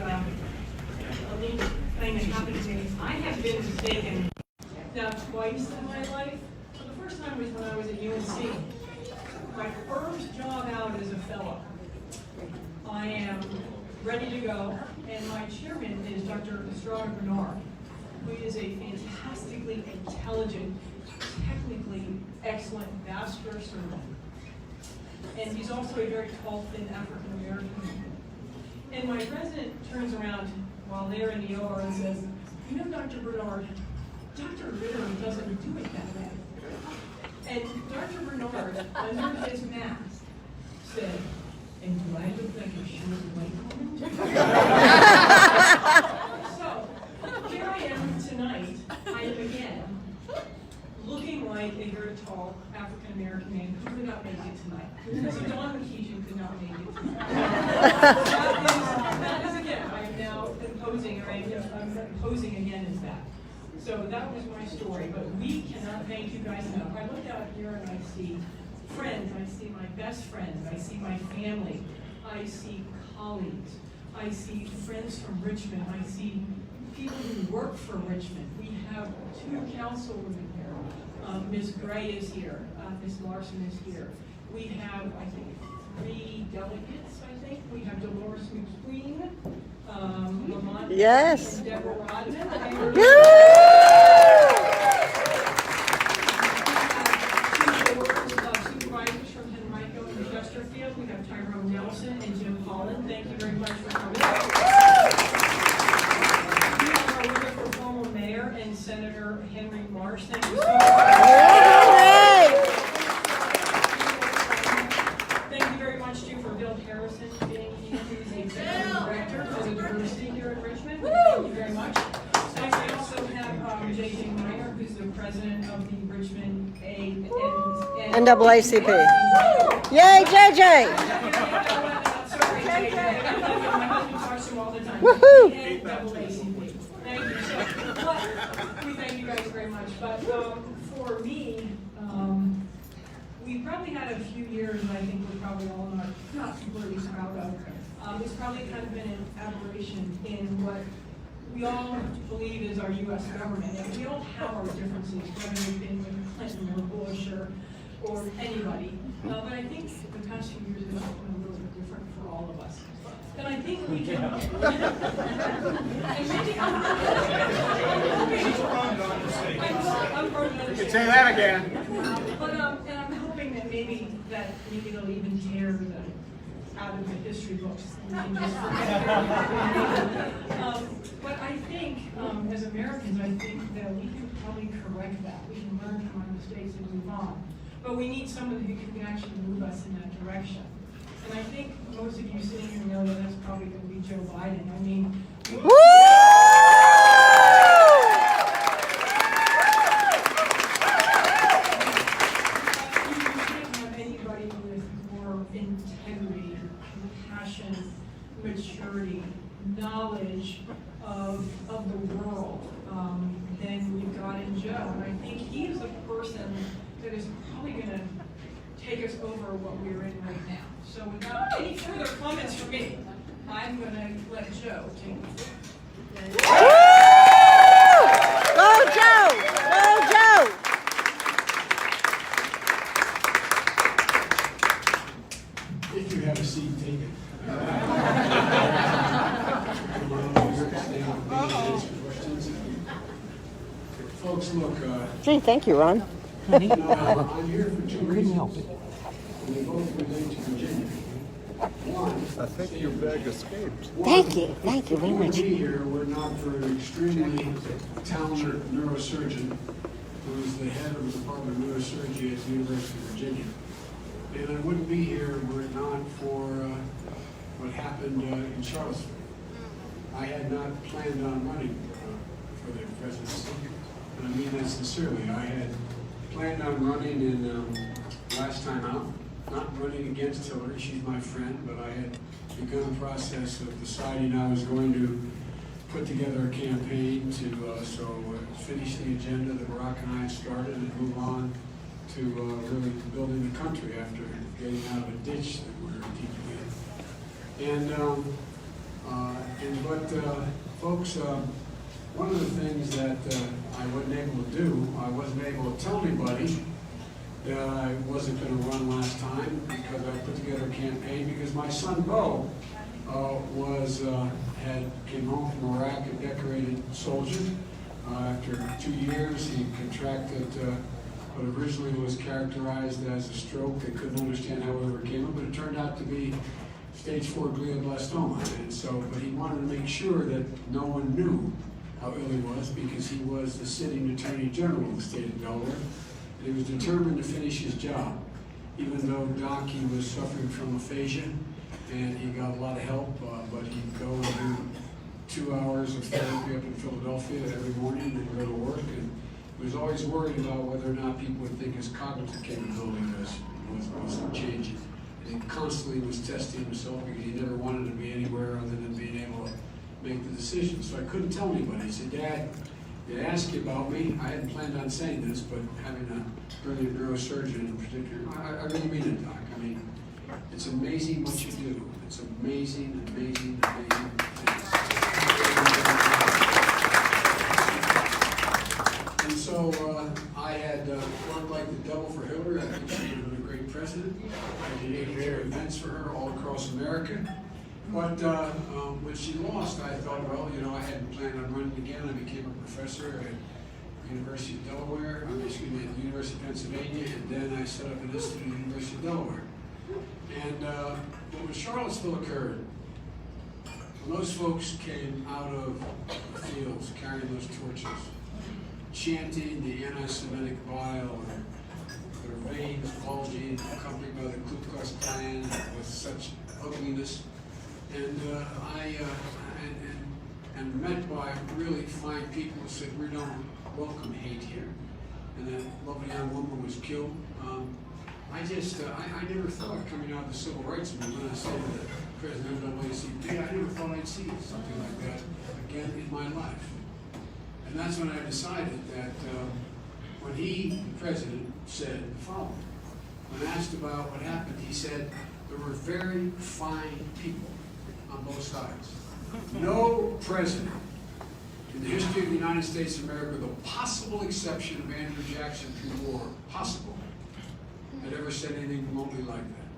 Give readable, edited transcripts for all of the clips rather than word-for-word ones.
a neat thing that happened to me. I have been mistaken now twice in my life. So the first time was when I was at UNC. My first job out as a fellow. I am ready to go, and my chairman is Dr. Estrada Bernard, who is a fantastically intelligent, technically excellent vascular surgeon. And he's also a very tall, thin African American. And my resident turns around while they're in the OR and says, "You know, Dr. Bernard, Dr. Ritter doesn't do it that way." And Dr. Bernard, under his mask, said, "And do I look like a short white woman?" So, here I am tonight. I am again looking like a very tall African American man who could not make it tonight. So Don McKeegan could not make it tonight. That is again, I am now imposing, or I'm posing again as that. So that was my story, but we cannot thank you guys enough. I look out here and I see friends, I see my best friends, I see my family, I see colleagues, I see friends from Richmond, I see people who work for Richmond. We have 2 councilwomen here. Ms. Gray is here, Ms. Larson is here. We have, I think, 3 delegates, I think. We have Dolores McQueen, Lamont, yes, and Deborah Rodman. Supervisors from Henrico and Chesterfield. We have Tyrone Nelson and Jim Holland. Thank you very much for coming. We have our wonderful former mayor and Senator Henry Marsh. Thank you so much. Thank you very much too for Bill Harrison being here, who's the executive director for the diversity here at Richmond. Thank you very much. I also have J.J. Meyer, who's the president of the Richmond NAACP. Yay, JJ! Sorry, JJ. My husband talks to him all the time. Woohoo! NAACP. Thank you. So, we thank you guys very much. But for me, we probably had a few years, and I think we're probably all not completely proud of. It's probably kind of been an aberration in what we all believe is our U.S. government. And we all have our differences, whether we've been with Clinton or Bush or anybody. But I think the past few years have been a little bit different for all of us. And I think we can. You can say that again. But and I'm hoping that maybe they'll even tear out of the history books. We can just forget but I think, as Americans, I think that we can probably correct that. We can learn from our mistakes and move on. But we need someone who can actually move us in that direction. And I think most of you sitting here know that that's probably going to be Joe Biden. I mean, you can't have anybody with more integrity, compassion, maturity, knowledge of the world than we've got in Joe. And I think he is the person that is probably going to take us over what we're in right now. So without any further comments from me, I'm going to let Joe take the floor. Go, Joe! Go, Joe! If you have a seat, take it. Folks, look, Gee, thank you, Ron. I'm here for 2 reasons. And they both relate to Virginia. One, I think your bag escaped. Thank you very much. We here were not for an extremely talented neurosurgeon who is the head of the Department of Neurosurgery at the University of Virginia. And I wouldn't be here were it not for what happened in Charlottesville. I had not planned on running for the presidency. And I mean that sincerely. I had planned on running in last time out, not running against Hillary, she's my friend, but I had begun a process of deciding I was going to put together a campaign to finish the agenda that Barack and I had started and move on to really building the country after getting out of a ditch that we were deep in. And Folks, one of the things that I wasn't able to do, I wasn't able to tell anybody that I wasn't going to run last time because I put together a campaign because my son Bo came home from Iraq, a decorated soldier. After 2 years, he contracted what originally was characterized as a stroke. They couldn't understand how it overcame it, but it turned out to be stage 4 glioblastoma. And so, but he wanted to make sure that no one knew how ill he was because he was the sitting Attorney General of the state of Delaware. And he was determined to finish his job, even though Doc, he was suffering from aphasia, and he got a lot of help, but he'd go and do 2 hours of therapy up in Philadelphia every morning and go to work. And he was always worried about whether or not people would think his cognitive capability was changing. And he constantly was testing himself because he never wanted to be anywhere other than being able to make the decision. So I couldn't tell anybody. He said, "Dad, they asked you about me." I hadn't planned on saying this, but having a brilliant neurosurgeon in particular, I really mean it, Doc. I mean, it's amazing what you do. It's amazing, amazing, amazing things. And so I had worked like the devil for Hillary. I think she would have been a great president. I did 8 events for her all across America. But when she lost, I thought, well, you know, I hadn't planned on running again. I became a professor at the University of Delaware, at the University of Pennsylvania, and then I set up an institute at the University of Delaware. And when Charlottesville occurred, when those folks came out of the fields carrying those torches, chanting the anti-Semitic bile, and their veins bulging, accompanied by the Ku Klux Klan with such ugliness, and and met by really fine people who said, "We don't welcome hate here," and that lovely young woman was killed. I never thought coming out of the civil rights movement, I said to the president of the NAACP, I never thought I'd see something like that again in my life. And that's when I decided that when he, the president, said the following. When asked about what happened, he said, there were very fine people on both sides. No president in the history of the United States of America, with the possible exception of Andrew Jackson through war, possible, had ever said anything remotely like that.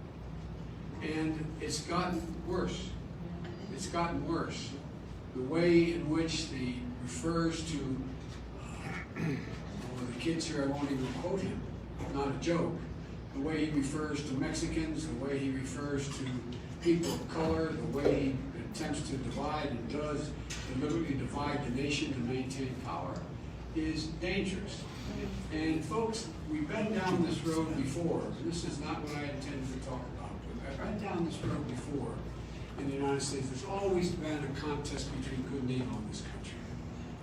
And it's gotten worse. It's gotten worse. The way in which he refers to the kids here, I won't even quote him, not a joke. The way he refers to Mexicans, the way he refers to people of color, the way he attempts to divide and does deliberately divide the nation to maintain power is dangerous. And folks, we've been down this road before. This is not what I intended to talk about, but I've been down this road before in the United States. There's always been a contest between good and evil in this country.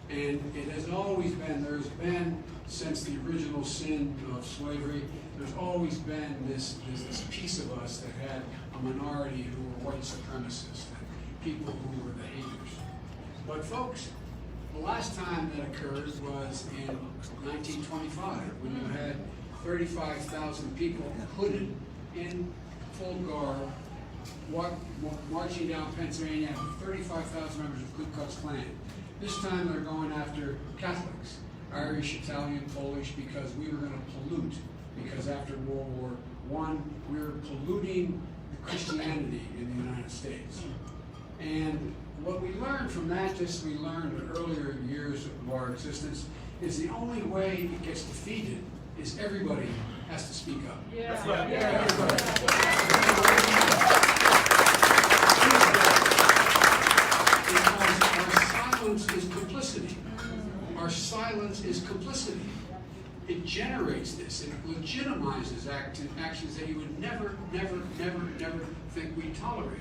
And it has always been, there's been, since the original sin of slavery, there's always been this piece of us that had a minority who were white supremacists, and people who were the haters. But folks, the last time that occurred was in 1925, when you had 35,000 people hooded in full garb, marching down Pennsylvania, 35,000 members of Ku Klux Klan. This time they're going after Catholics, Irish, Italian, Polish, because we were going to pollute. Because after World War I, we were polluting Christianity in the United States. And what we learned from that, just we learned in earlier years of our existence, is the only way it gets defeated is everybody has to speak up. Yeah. Everybody. Because our silence is complicity. Our silence is complicity. It generates this. It legitimizes actions that you would never, never, never, never think we'd tolerate.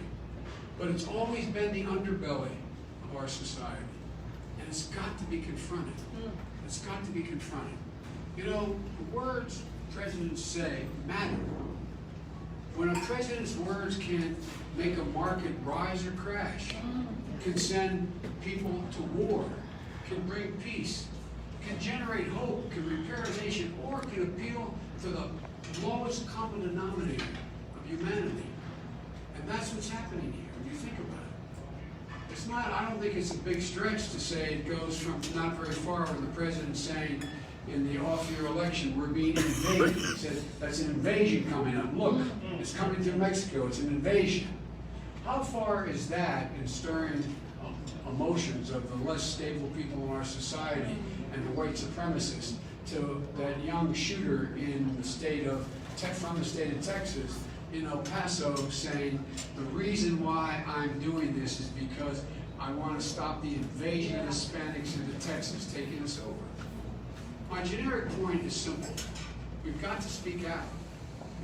But it's always been the underbelly of our society. And it's got to be confronted. It's got to be confronted. You know, the words presidents say matter. When a president's words can make a market rise or crash, can send people to war, can bring peace, can generate hope, can repair a nation, or can appeal to the lowest common denominator of humanity. And that's what's happening here, when you think about it. It's not, I don't think it's a big stretch to say it goes from not very far with the president saying in the off-year election, we're being invaded. He said, that's an invasion coming up. Look, it's coming through Mexico, it's an invasion. How far is that in stirring emotions of the less stable people in our society and the white supremacists to that young shooter in the state of, from the state of Texas, in El Paso, saying, the reason why I'm doing this is because I want to stop the invasion of Hispanics into Texas, taking us over. My generic point is simple. We've got to speak out.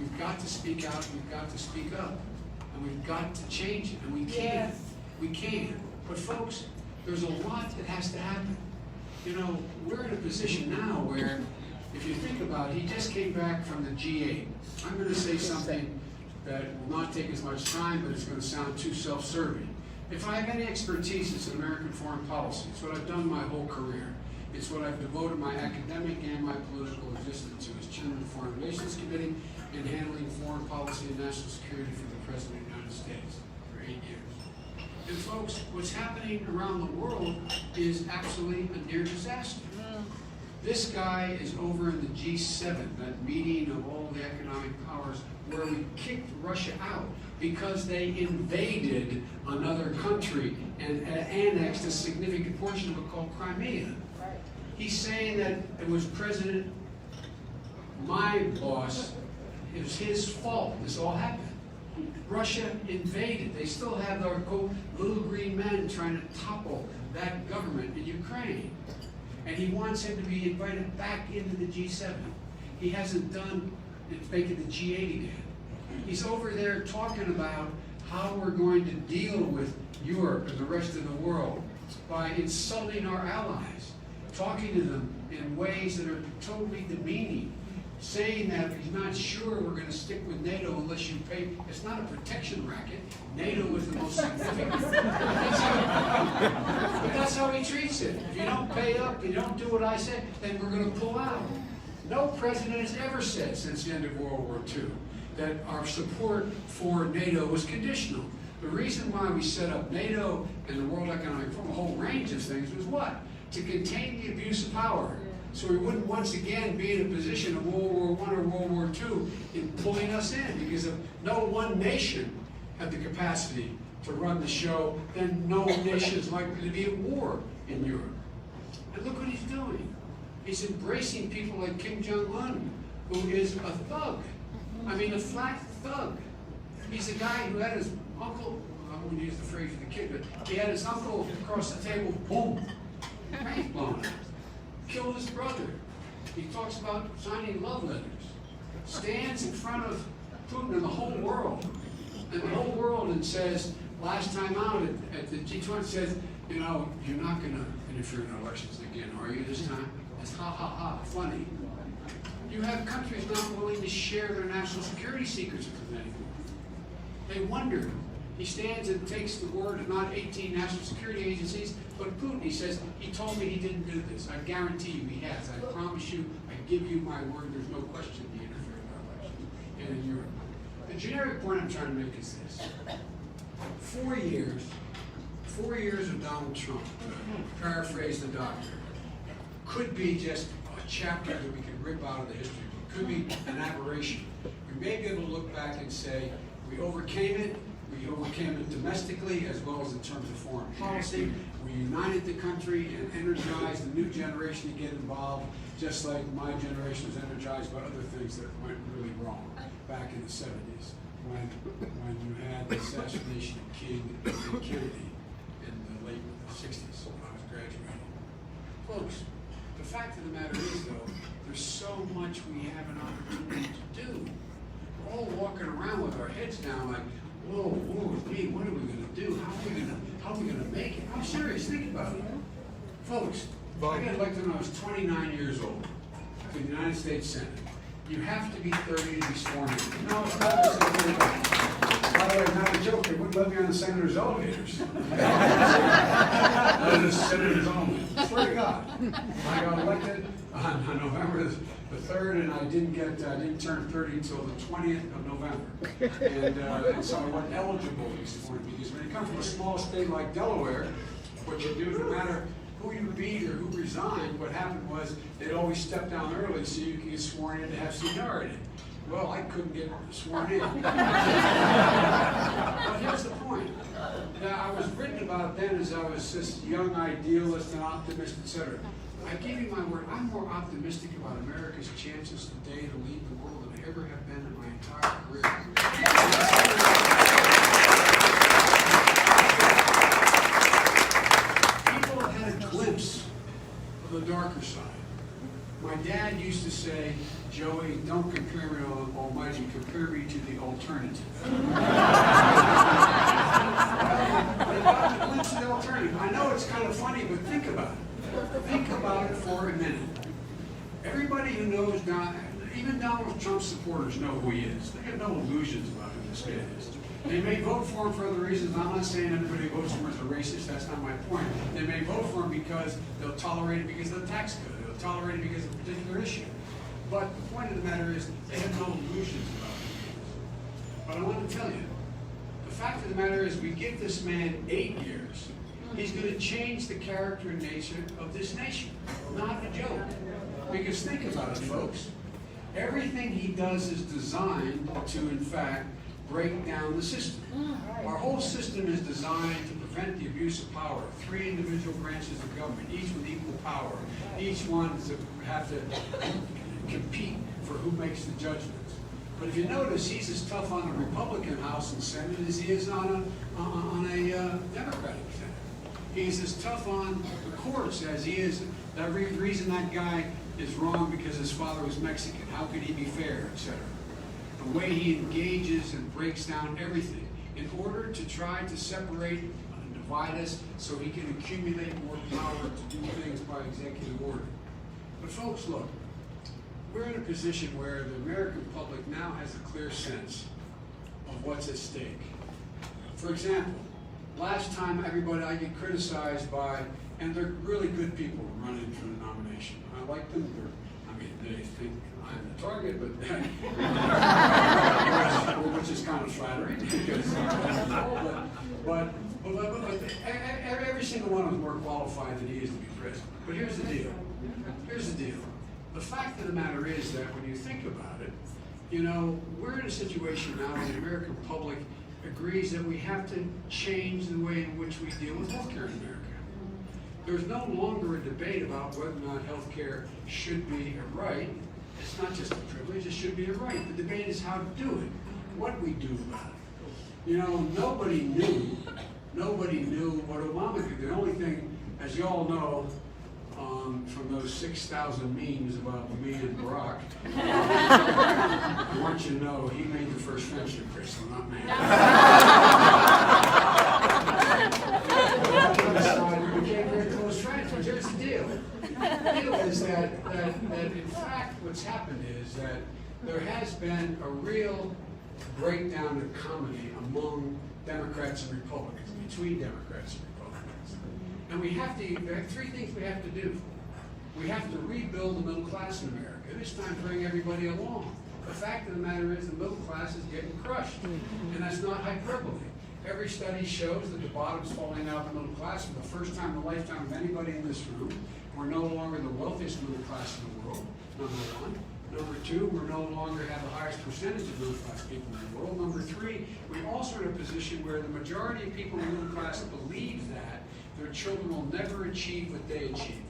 We've got to speak out, we've got to speak up. And we've got to change it, and we can. Yes. We can. But folks, there's a lot that has to happen. You know, we're in a position now where, if you think about it, he just came back from the G8. I'm going to say something that will not take as much time, but it's going to sound too self-serving. If I have any expertise, it's in American foreign policy. It's what I've done my whole career. It's what I've devoted my academic and my political existence to as chairman of the Foreign Relations Committee in handling foreign policy and national security for the President of the United States for 8 years. And folks, what's happening around the world is absolutely a near disaster. This guy is over in the G7, that meeting of all the economic powers, where we kicked Russia out because they invaded another country and annexed a significant portion of it called Crimea. He's saying that it was President, my boss, it was his fault this all happened. Russia invaded. They still have their quote, little green men trying to topple that government in Ukraine. And he wants him to be invited back into the G7. He hasn't done it, making the G8 again. He's over there talking about how we're going to deal with Europe and the rest of the world by insulting our allies, talking to them in ways that are totally demeaning, saying that he's not sure we're going to stick with NATO unless you pay. It's not a protection racket. NATO is the most significant. But that's how he treats it. If you don't pay up, you don't do what I said, then we're going to pull out. No president has ever said since the end of World War II that our support for NATO was conditional. The reason why we set up NATO and the World Economic Forum, a whole range of things, was what? To contain the abuse of power. So we wouldn't once again be in a position of World War I or World War II in pulling us in, because if no one nation had the capacity to run the show, then no nation is likely to be at war in Europe. And look what he's doing. He's embracing people like Kim Jong-un, who is a thug. I mean, a flat thug. He's a guy who had his uncle, I wouldn't use the phrase for the kid, but he had his uncle across the table, boom, brains blown out. Killed his brother. He talks about signing love letters. Stands in front of Putin and the whole world. And the whole world and says, last time out at the G20 says, you know, you're not going to interfere in elections again, are you this time? That's ha ha ha, funny. You have countries not willing to share their national security secrets with anyone. They wonder. He stands and takes the word of not 18 national security agencies, but Putin. He says, he told me he didn't do this. I guarantee you he has. I promise you, I give you my word, there's no question he interfered in our elections and in Europe. The generic point I'm trying to make is this. 4 years of Donald Trump, to paraphrase the doctor, could be just a chapter that we can rip out of the history book. Could be an aberration. We may be able to look back and say, we overcame it. We overcame it domestically as well as in terms of foreign policy. We united the country and energized the new generation to get involved, just like my generation was energized by other things that went really wrong back in the 70s when you had the assassination of King and Kennedy in the late 60s when I was graduating. Folks, the fact of the matter is, though, there's so much we have an opportunity to do. We're all walking around with our heads down like, whoa, woe is me, what are we going to do? How are we going to make it? I'm serious, think about it. Folks, I got elected when I was 29 years old to the United States Senate. You have to be 30 to be sworn in. No, it's not the same thing. By the way, not a joke, they wouldn't let me on the senator's elevators. Let the Senate is on me. Swear to God. I got elected on November the 3rd, and I didn't turn 30 until the 20th of November. And so I wasn't eligible this morning, because when you come from a small state like Delaware, what you do, no matter who you beat or who resigned, what happened was they'd always step down early so you could get sworn in to have seniority. Well, I couldn't get sworn in. But here's the point. Now, I was written about then as I was this young idealist and optimist, etc. I give you my word, I'm more optimistic about America's chances today to lead the world than I ever have been in my entire career. People have had a glimpse of the darker side. My dad used to say, Joey, don't compare me to the Almighty, compare me to the alternative. I got a glimpse of the alternative. I know it's kind of funny, but think about it. Think about it for a minute. Everybody who knows even Donald Trump supporters know who he is. They have no illusions about who this guy is. They may vote for him for other reasons. I'm not saying everybody who votes for him is a racist. That's not my point. They may vote for him because they'll tolerate it because of the tax code. They'll tolerate it because of a particular issue. But the point of the matter is, they have no illusions about it. But I want to tell you, the fact of the matter is, we give this man 8 years. He's going to change the character and nature of this nation. Not a joke. Because think about it, folks. Everything he does is designed to, in fact, break down the system. Our whole system is designed to prevent the abuse of power. 3 individual branches of government, each with equal power. Each one have to compete for who makes the judgments. But if you notice, he's as tough on a Republican House and Senate as he is on a Democratic Senate. He's as tough on the courts as he is. The reason that guy is wrong because his father was Mexican. How could he be fair, etc. The way he engages and breaks down everything in order to try to separate and divide us so he can accumulate more power to do things by executive order. But folks, look, we're in a position where the American public now has a clear sense of what's at stake. For example, last time I get criticized by, and they're really good people running for the nomination. I like them. They think I'm the target, but which is kind of flattering because but every single one of them is more qualified than he is to be president. But here's the deal. Here's the deal. The fact of the matter is that when you think about it, you know, we're in a situation now where the American public agrees that we have to change the way in which we deal with healthcare in America. There's no longer a debate about whether or not healthcare should be a right. It's not just a privilege, it should be a right. The debate is how to do it, what we do about it. You know, nobody knew what Obama could do. The only thing, as you all know, from those 6,000 memes about me and Barack, I want you to know he made the first friendship bracelet, not me. We became very close friends, but here's the deal. The deal is that in fact what's happened is that there has been a real breakdown in comedy among Democrats and Republicans, between Democrats and Republicans. And there are 3 things we have to do. We have to rebuild the middle class in America. It's time to bring everybody along. The fact of the matter is the middle class is getting crushed. And that's not hyperbole. Every study shows that the bottom's falling out of the middle class for the first time in the lifetime of anybody in this room. We're no longer the wealthiest middle class in the world, number 1. Number 2, we're no longer have the highest percentage of middle class people in the world. Number 3, we're also in a position where the majority of people in the middle class believe that their children will never achieve what they achieve.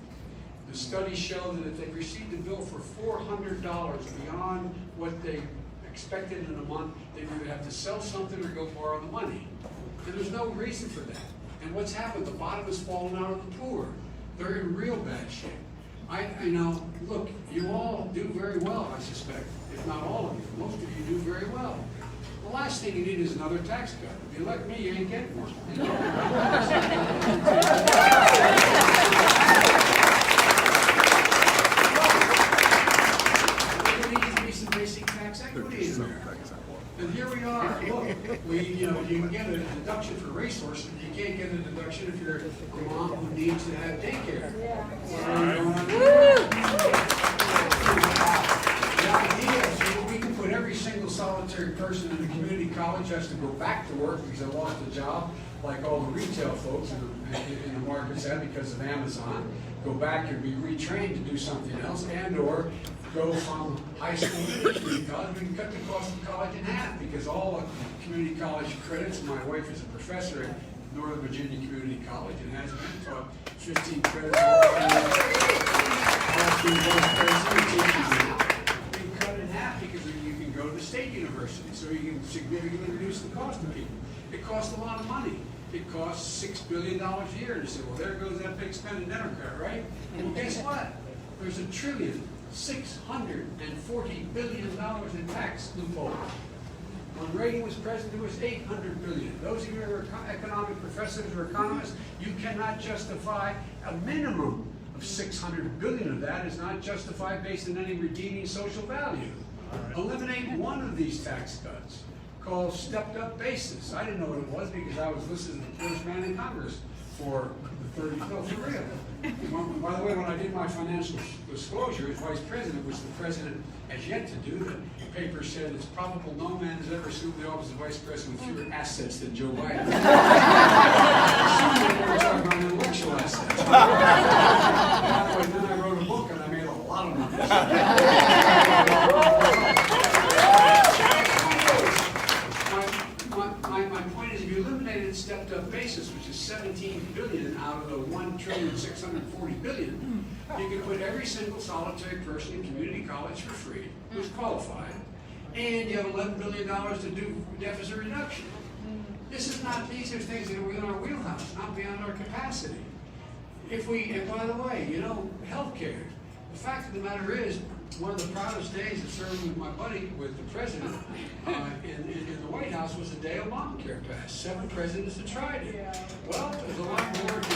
The studies show that if they received a bill for $400 beyond what they expected in a month, they would either have to sell something or go borrow the money. And there's no reason for that. And what's happened? The bottom has fallen out of the poor. They're in real bad shape. Look, you all do very well, I suspect. If not all of you, most of you do very well. The last thing you need is another tax cut. If you elect me, you ain't getting one. There needs to be some basic tax equity in there. And here we are. Look, you can get a deduction for racehorses. You can't get a deduction if you're the mom who needs to have daycare. The idea is we can put every single solitary person in the community college has to go back to work because they lost a job, like all the retail folks in the markets have because of Amazon. Go back and be retrained to do something else, and or go from high school to community college. We can cut the cost of college in half because all the community college credits. My wife is a professor at Northern Virginia Community College and has been taught 15 credits. We can cut it in half because you can go to the state university, so you can significantly reduce the cost of people. It costs a lot of money. It costs $6 billion a year. And you say, well, there goes that big spending Democrat, right? Well, guess what? There's $1,640 billion in tax loopholes. When Reagan was president, it was $800 billion. Those of you who are economic professors or economists, you cannot justify a minimum of $600 billion of that is not justified based on any redeeming social value. Eliminate one of these tax cuts, called stepped up basis. I didn't know what it was because I was listed as the first man in Congress for the 30th, no, for real. By the way, when I did my financial disclosure as vice president, which the president has yet to do, the paper said it's probable no man has ever assumed the office of vice president with fewer assets than Joe Biden. We're talking about intellectual assets. Then I wrote a book and I made a lot of money. My point is, if you eliminated stepped up basis, which is $17 billion out of the $1,640 billion, you could put every single solitary person in community college for free who's qualified, and you have $11 billion to do deficit reduction. These are things that are within our wheelhouse, not beyond our capacity. And by the way, healthcare. The fact of the matter is, one of the proudest days of serving with my buddy, with the president, in the White House was the day Obamacare passed. 7 presidents have tried it. Well, there's a lot more to do.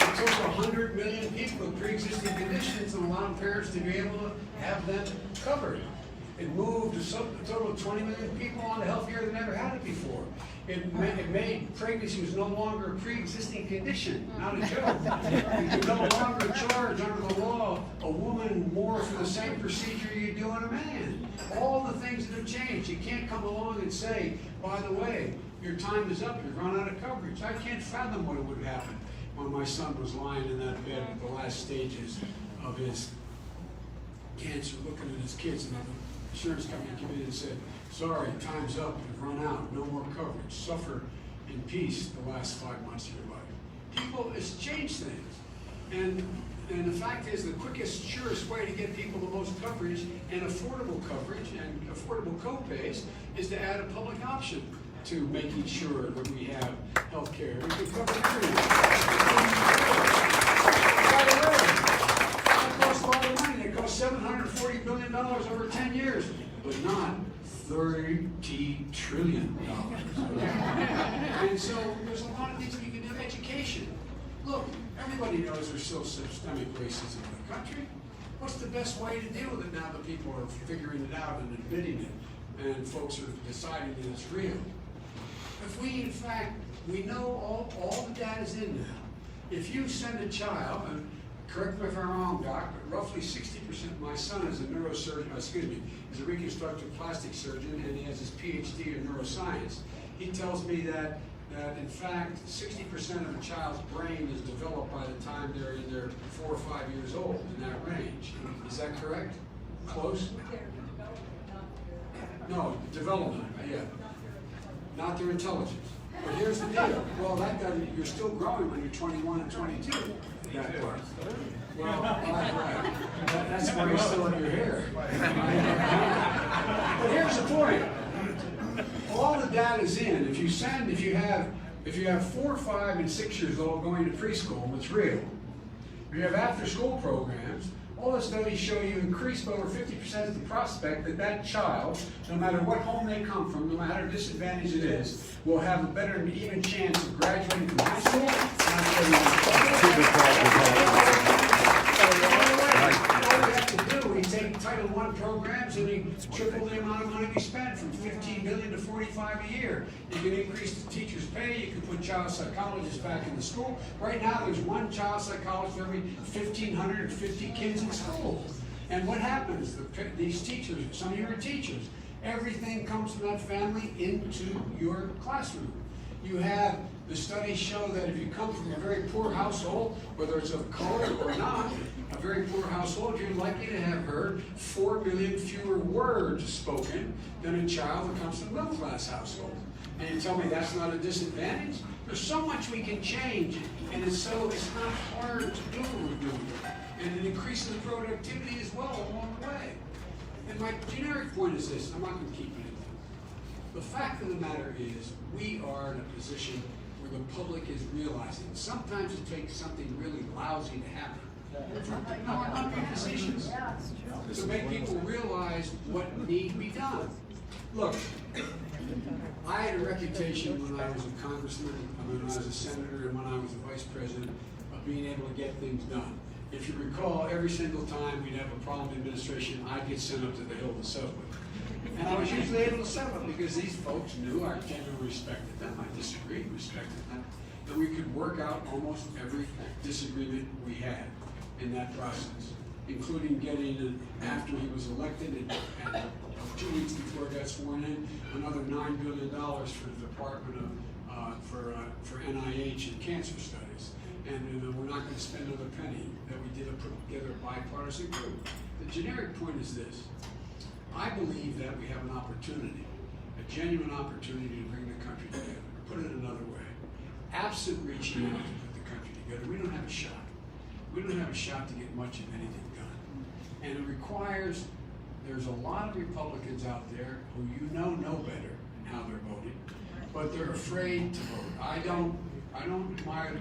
It took 100 million people with pre-existing conditions and allowed parents to be able to have them covered. It moved a total of 20 million people on health care that never had it before. It made pregnancy was no longer a pre-existing condition, not a joke. You could no longer charge under the law a woman more for the same procedure you do on a man. All the things that have changed. You can't come along and say, by the way, your time is up, you've run out of coverage. I can't fathom what would have happened when my son was lying in that bed at the last stages of his cancer, looking at his kids, and the insurance company came in and said, sorry, time's up, you've run out, no more coverage. Suffer in peace the last 5 months of your life. People, it's changed things. And the fact is, the quickest, surest way to get people the most coverage and affordable coverage and affordable co-pays is to add a public option to making sure that we have health care. We can cover everything. By the way, that costs a lot of money. It costs $740 billion over 10 years, but not $30 trillion. And so there's a lot of things that you can do. Education. Look, everybody knows there's still systemic racism in the country. What's the best way to deal with it now that people are figuring it out and admitting it, and folks are deciding that it's real? If we, in fact, we know all the data's in now. If you send a child, and correct me if I'm wrong, Doc, but roughly 60%, my son is a neurosurgeon, is a reconstructive plastic surgeon, and he has his PhD in neuroscience. He tells me that in fact, 60% of a child's brain is developed by the time they're in their 4 or 5 years old, in that range. Is that correct? Close? No, development, yeah. Not their intelligence. But here's the deal. Well, that doesn't, you're still growing when you're 21 and 22. That part. Well, right. That's why you're still in your hair. But here's the point. All the data's in. If you have 4, 5, and 6 years old going to preschool, it's real. If you have after-school programs, all the studies show you increase by over 50% the prospect that child, no matter what home they come from, no matter how disadvantaged it is, will have a better and even chance of graduating from high school. All we have to do, we take Title I programs, and he tripled the amount of money we spend from $15 billion to $45 a year. You can increase the teachers' pay. You can put child psychologists back in the school. Right now, there's one child psychologist for every 1,550 kids in school. And what happens? These teachers, some of you are teachers, everything comes from that family into your classroom. You have, the studies show that if you come from a very poor household, whether it's of color or not, a very poor household, you're likely to have heard 4 million fewer words spoken than a child who comes from a middle-class household. And you tell me that's not a disadvantage? There's so much we can change, and it's not hard to do what we're doing. And it increases productivity as well along the way. And my generic point is this, I'm not going to keep it. The fact of the matter is, we are in a position where the public is realizing sometimes it takes something really lousy to happen from positions to make people realize what need to be done. Look, I had a reputation when I was a congressman, when I was a senator, and when I was a vice president of being able to get things done. If you recall, every single time we'd have a problem in administration, I'd get sent up to the Hill to settle it. And I was usually able to settle it because these folks knew I genuinely respected them. I disagreed, respected them. And we could work out almost every disagreement we had in that process, including getting, after he was elected and 2 weeks before I got sworn in, another $9 billion for the Department of, for NIH and cancer studies. And we're not going to spend another penny, that we did put together a bipartisan group. The generic point is this. I believe that we have an opportunity, a genuine opportunity to bring the country together. Put it another way. Absent reaching out to put the country together, we don't have a shot. We don't have a shot to get much of anything done. And it requires, there's a lot of Republicans out there who you know better in how they're voting, but they're afraid to vote. I don't admire,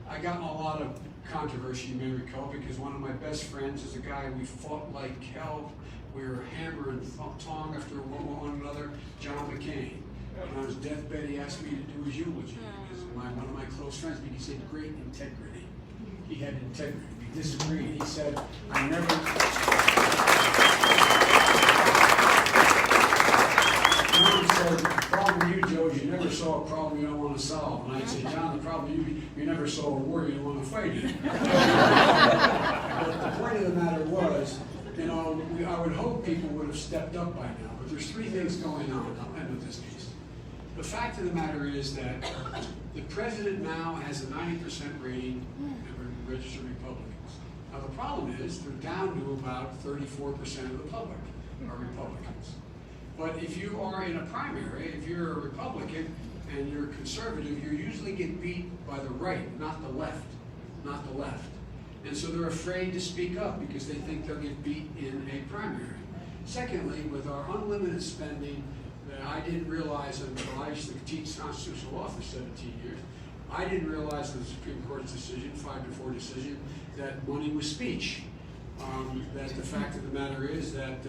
I got in a lot of controversy, you may recall, because one of my best friends is a guy we fought like hell. We were hammer and tong after one another, John McCain. When on his deathbed, he asked me to do his eulogy. Because one of my close friends, he said, great integrity. He had integrity. We disagreed. He said, I never... John said, the problem with you, Joe, is you never saw a problem you don't want to solve. And I'd say, John, the problem with you never saw a war you don't want to fight in. But the point of the matter was, you know, I would hope people would have stepped up by now, but there's 3 things going on. I'll end with this piece. The fact of the matter is that the president now has a 90% rating of registered Republicans. Now the problem is they're down to about 34% of the public are Republicans. But if you are in a primary, if you're a Republican and you're conservative, you usually get beat by the right, not the left, not the left. And so they're afraid to speak up because they think they'll get beat in a primary. Secondly, with our unlimited spending, that I didn't realize until I used to teach constitutional law for 17 years, I didn't realize in the Supreme Court's decision, 5-4 decision, that money was speech. That the fact of the matter is that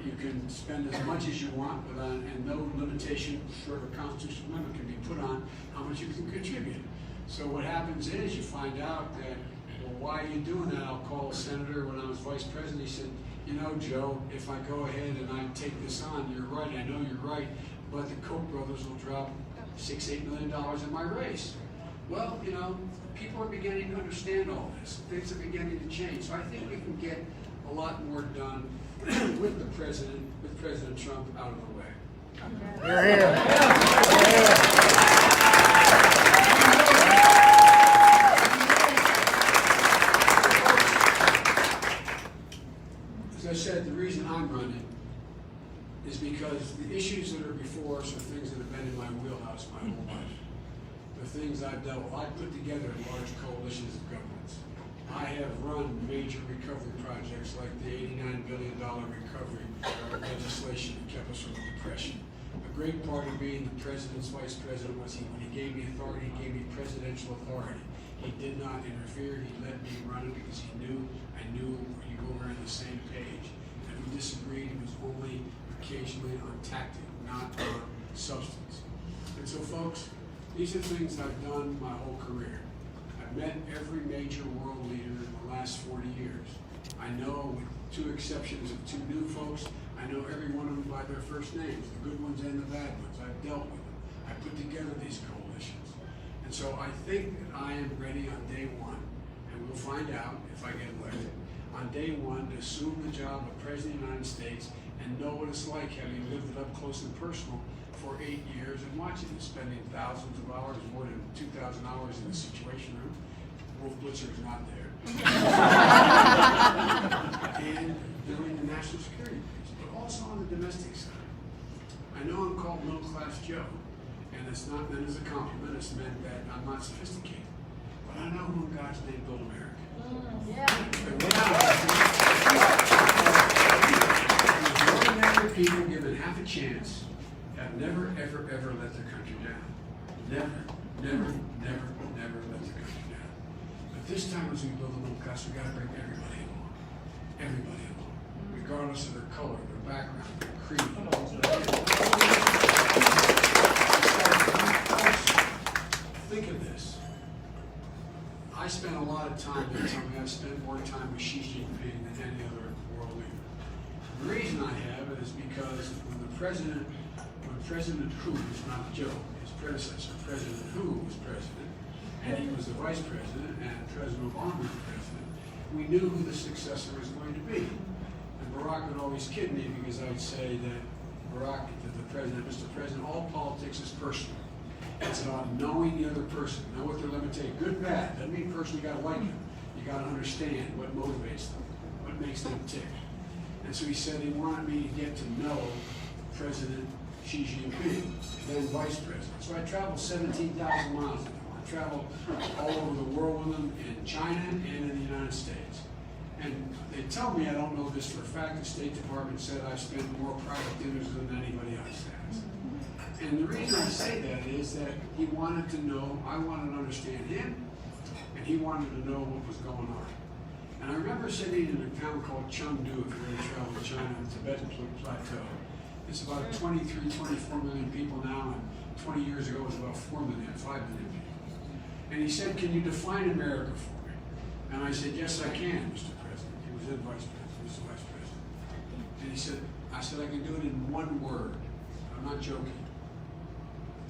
you can spend as much as you want and no limitation short of a constitutional amendment can be put on how much you can contribute. So what happens is you find out that, well, why are you doing that? I'll call a senator when I was vice president. He said, you know, Joe, if I go ahead and I take this on, you're right, I know you're right, but the Koch brothers will drop $6-8 million in my race. Well, you know, people are beginning to understand all this. Things are beginning to change. So I think we can get a lot more done with the president, with President Trump out of the way. You're here. As I said, the reason I'm running is because the issues that are before us are things that have been in my wheelhouse my whole life. The things I've dealt with. I put together large coalitions of governments. I have run major recovery projects like the $89 billion recovery legislation that kept us from the Depression. A great part of being the president's vice president was when he gave me authority, he gave me presidential authority. He did not interfere. He let me run it because I knew we were on the same page. And we disagreed. It was only occasionally on tactic, not on substance. And so, folks, these are things I've done my whole career. I've met every major world leader in the last 40 years. I know with 2 exceptions of 2 new folks. I know every one of them by their first names, the good ones and the bad ones. I've dealt with them. I put together these coalitions. And so I think that I am ready on day 1, and we'll find out if I get elected, on day 1 to assume the job of President of the United States and know what it's like having lived it up close and personal for 8 years and watching it, spending thousands of hours, more than 2,000 hours in the Situation Room. Wolf Blitzer is not there. And doing the national security piece, but also on the domestic side. I know I'm called middle class Joe, and it's not meant as a compliment, it's meant that I'm not sophisticated. But I know who in God's name built America. Ordinary people given half a chance have never, ever, ever let their country down. Never, never, never, never let their country down. But this time as we build a middle class, we got to bring everybody along. Everybody along. Regardless of their color, their background, their creed. Think of this. I spent a lot of time, they tell me I've spent more time with Xi Jinping than any other world leader. The reason I have is because when President Hu, who's not Joe, his predecessor, President Hu was president, and he was the vice president, and President Obama was the president, we knew who the successor was going to be. And Barack would always kid me because I would say that Barack, the president, Mr. President, all politics is personal. It's about knowing the other person, know what their limitations, good, bad. Doesn't mean person you gotta like them. You gotta understand what motivates them, what makes them tick. And so he said he wanted me to get to know President Xi Jinping, then Vice President. So I traveled 17,000 miles with him. I traveled all over the world with him, in China and in the United States. And they tell me, I don't know this for a fact, the State Department said I spent more private dinners than anybody else has. And the reason I say that is that he wanted to know, I wanted to understand him, and he wanted to know what was going on. And I remember sitting in a town called Chengdu, if you really travel to China, the Tibetan Plateau. It's about 23, 24 million people now, and 20 years ago it was about 4 million, 5 million people. And he said, can you define America for me? And I said, yes, I can, Mr. President. He was the vice president, he was the vice president. And he said, I can do it in one word. I'm not joking.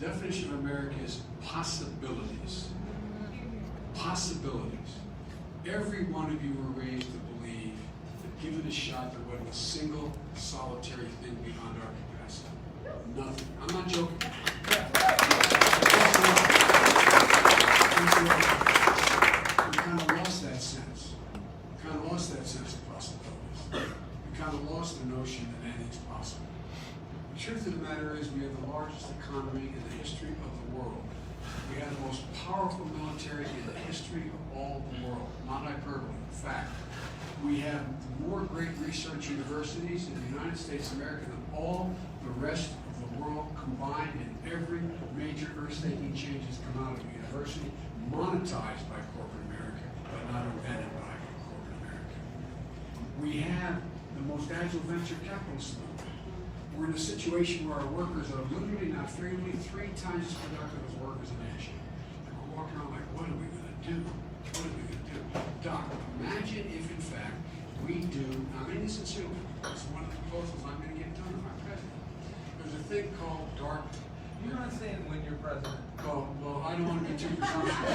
The definition of America is possibilities. Possibilities. Every one of you were raised to believe that given a shot, there wasn't a single solitary thing beyond our capacity. Nothing. I'm not joking. We kind of lost that sense. We kind of lost that sense of possibilities. We kind of lost the notion that anything's possible. The truth of the matter is we have the largest economy in the history of the world. We have the most powerful military in the history of all the world. Not hyperbole, fact. We have more great research universities in the United States of America than all the rest of the world combined, and every major earth-shaking change has come out of the university, monetized by corporate America, but not invented by corporate America. We have the most agile venture capitalist movement. We're in a situation where our workers are literally, not figuratively, 3 times as productive as workers in Asia. And we're walking around like, what are we going to do? What are we going to do? Doc, imagine if, in fact, we do, I mean this sincerely, it's one of the proposals I'm going to get done with my president. There's a thing called dark. You're not saying when you're president. Well, I don't want to be too presumptuous.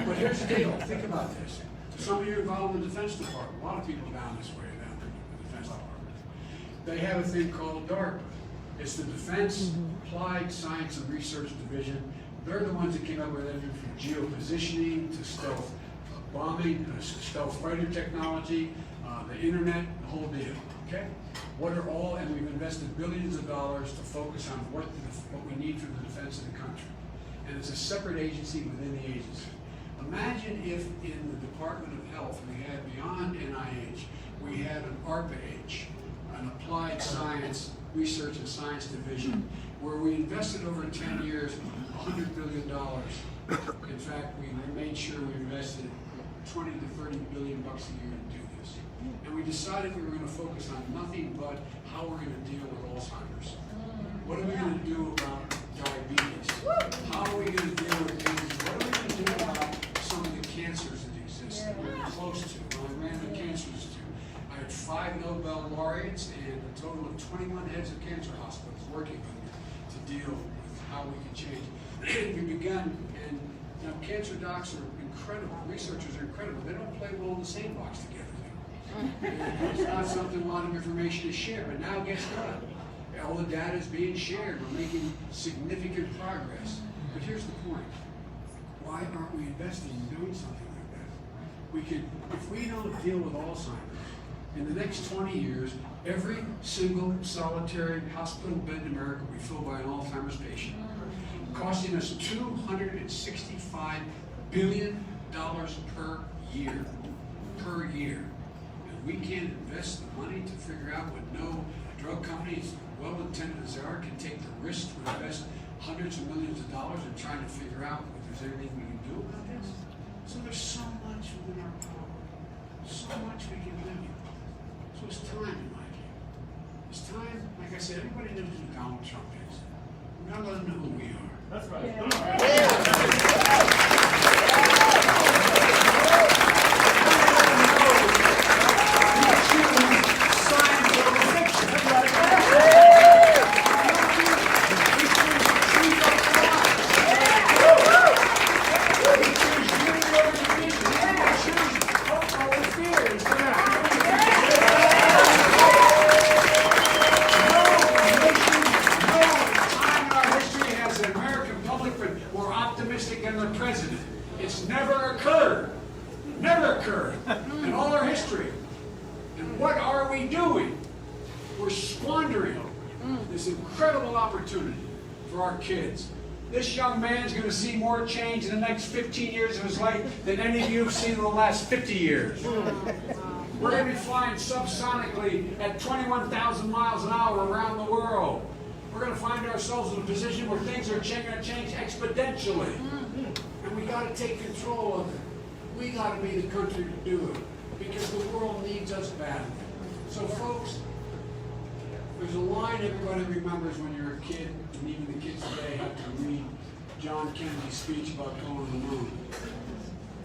But here's the deal. Think about this. Some of you are involved in the Defense Department. A lot of people down this way, down in the Defense Department. They have a thing called DARPA. It's the Defense Applied Science and Research Division. They're the ones that came up with everything from geopositioning to stealth bombing, stealth fighter technology, the internet, the whole deal. Okay? What are all, and we've invested billions of dollars to focus on what we need for the defense of the country. And it's a separate agency within the agency. Imagine if in the Department of Health we had, beyond NIH, we had an ARPA-H, an Applied Science Research and Science Division, where we invested over 10 years $100 billion. In fact, we made sure we invested 20 to 30 billion bucks a year to do this. And we decided we were going to focus on nothing but how we're going to deal with Alzheimer's. What are we going to do about diabetes? How are we going to deal with cancer? What are we going to do about some of the cancers that exist that we're close to? Well, I ran the Cancer Institute. I had cancer hospitals working to deal with how we can change. We began, and you know, cancer docs are incredible, researchers are incredible. They don't play well in the sandbox together. It's not something, a lot of information is shared, but now guess what? All the data is being shared. We're making significant progress. But here's the point. Why aren't we investing in doing something like that? We could, if we don't deal with Alzheimer's, in the next 20 years, every single solitary hospital bed in America will be filled by an Alzheimer's patient, costing us $265 billion per year. Per year. And we can't invest the money to figure out what no drug companies, well-intended as they are, can take the risk to invest hundreds of millions of dollars in trying to figure out if there's anything we can do about this. So there's so much within our power. So much we can do. So it's time, in my view. It's time, like I said, everybody knows who Donald Trump is. We're not letting them know who we are. That's right. It's never occurred in all our history. And what are we doing? We're squandering this incredible opportunity for our kids. This young man's going to see more change in the next 15 years of his life than any of you have seen in the last 50 years. We're going to be flying subsonically at 21,000 miles an hour around the world. We're going to find ourselves in a position where things are going to change exponentially. And we got to take control of it. We got to be the country to do it because the world needs us badly. So folks, there's a line everybody remembers when you're a kid, and even the kids today have to read John Kennedy's speech about going to the moon.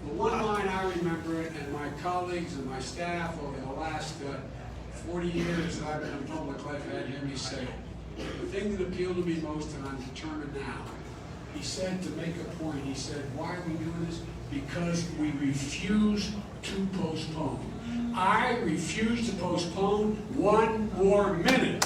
The one line I remember, and my colleagues and my staff over the last 40 years that I've been in public life had hear me say, the thing that appealed to me most, and I'm determined now, he said, to make a point, he said, why are we doing this? Because we refuse to postpone. I refuse to postpone one more minute.